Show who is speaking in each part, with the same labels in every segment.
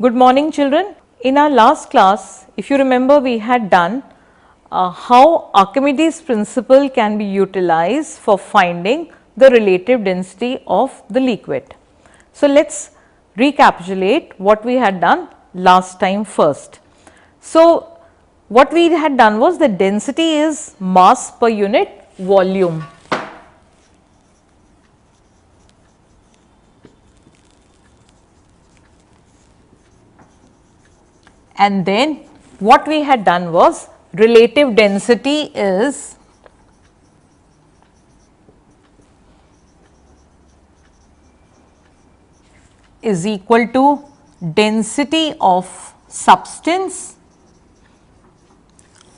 Speaker 1: Good morning children. In our last class, if you remember, we had done how Archimedes principle can be utilized for finding the relative density of the liquid. So, let us recapitulate what we had done last time first. So, what we had done was the density is mass per unit volume. And then what we had done was relative density is equal to density of substance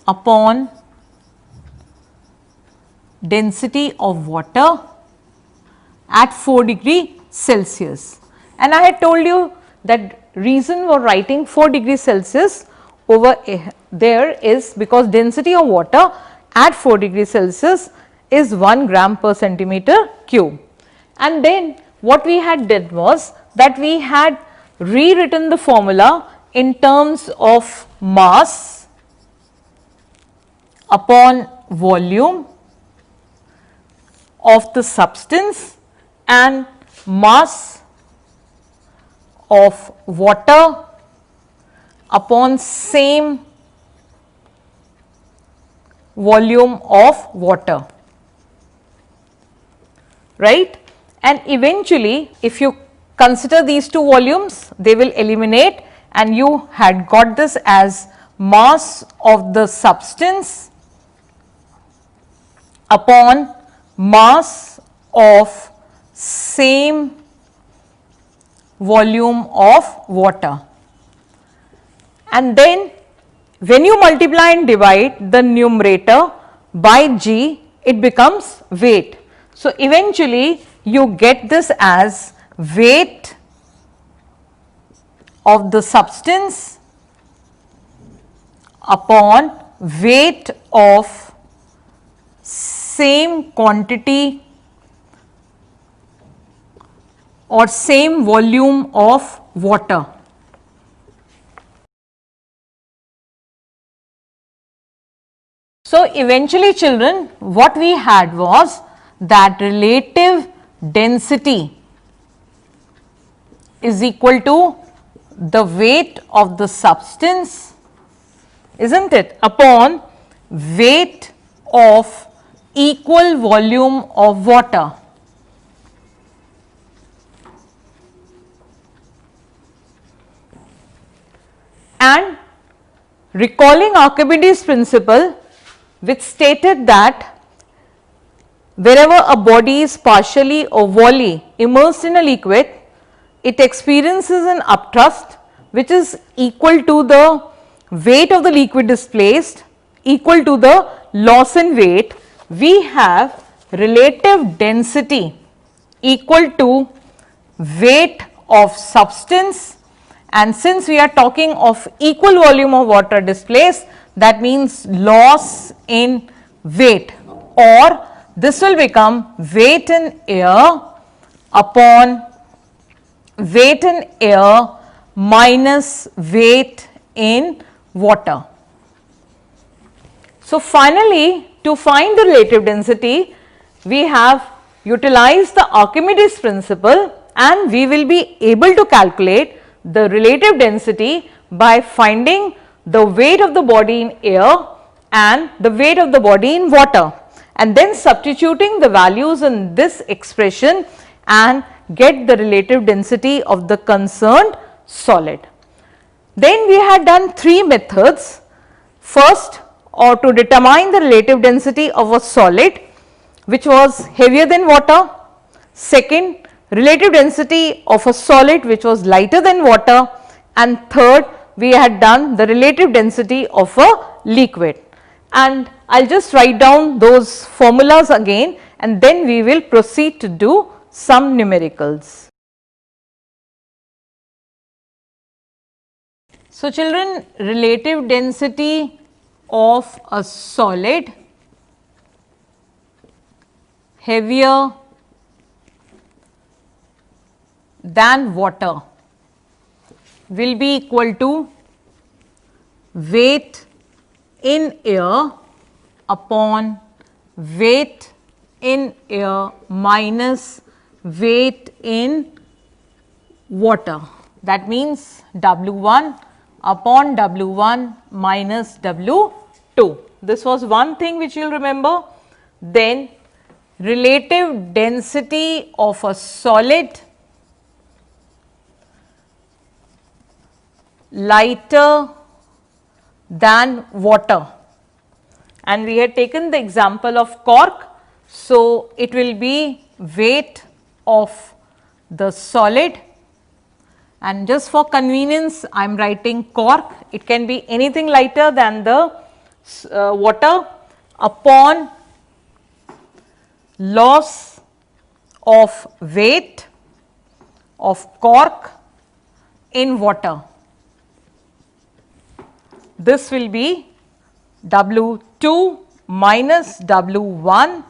Speaker 1: upon density of water at 4 °C Celsius. And I had told you that reason for writing 4 °C over there is because density of water at 4 °C is 1 gram per centimeter cube. And then what we had did was that we had rewritten the formula in terms of mass upon volume of the substance and mass of water upon same volume of water, right. And eventually if you consider these two volumes, they will eliminate and you had got this as mass of the substance upon mass of same volume of water. And then when you multiply and divide the numerator by G, it becomes weight. So, eventually you get this as weight of the substance upon weight of same quantity or same volume of water. So, eventually children, what we had was that relative density is equal to the weight of the substance, isn't it, upon weight of equal volume of water. And recalling Archimedes principle, which stated that wherever a body is partially or wholly immersed in a liquid, it experiences an upthrust which is equal to the weight of the liquid displaced equal to the loss in weight. We have relative density equal to weight of substance, and since we are talking of equal volume of water displaced, that means loss in weight, or this will become weight in air upon weight in air minus weight in water. So, finally, to find the relative density, we have utilized the Archimedes principle and we will be able to calculate the relative density by finding the weight of the body in air and the weight of the body in water, and then substituting the values in this expression and get the relative density of the concerned solid. Then we had done three methods. First, or to determine the relative density of a solid which was heavier than water. Second, relative density of a solid which was lighter than water, and third, we had done the relative density of a liquid. And I will just write down those formulas again and then we will proceed to do some numericals. So, children, relative density of a solid heavier than water will be equal to weight in air upon weight in air minus weight in water. That means W1 upon W1 minus W2. This was one thing which you will remember. Then relative density of a solid lighter than water, and we had taken the example of cork. So, it will be weight of the solid, and just for convenience I am writing cork. It can be anything lighter than the water upon loss of weight of cork in water. This will be W2 minus W1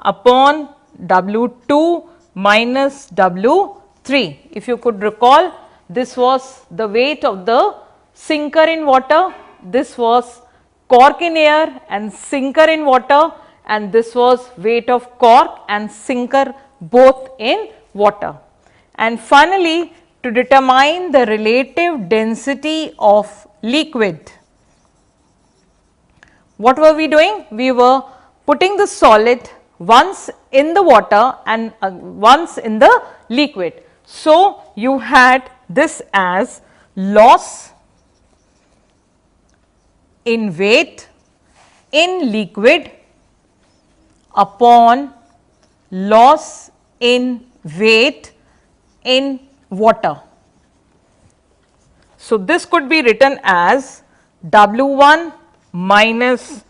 Speaker 1: upon W2 minus W3. If you could recall, this was the weight of the sinker in water, this was cork in air and sinker in water, and this was weight of cork and sinker both in water. And finally, to determine the relative density of liquid, what were we doing? We were putting the solid once in the water and once in the liquid. So, you had this as loss in weight in liquid upon loss in weight in water. So, this could be written as W1 minus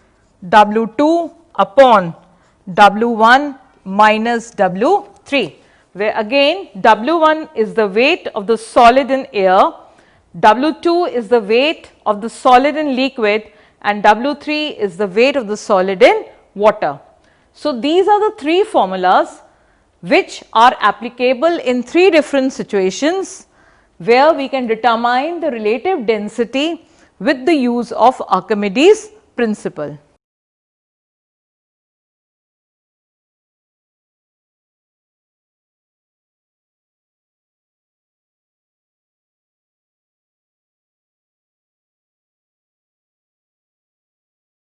Speaker 1: W2 upon W1 minus W3, where again W1 is the weight of the solid in air, W2 is the weight of the solid in liquid, and W3 is the weight of the solid in water. So, these are the three formulas which are applicable in three different situations where we can determine the relative density with the use of Archimedes principle.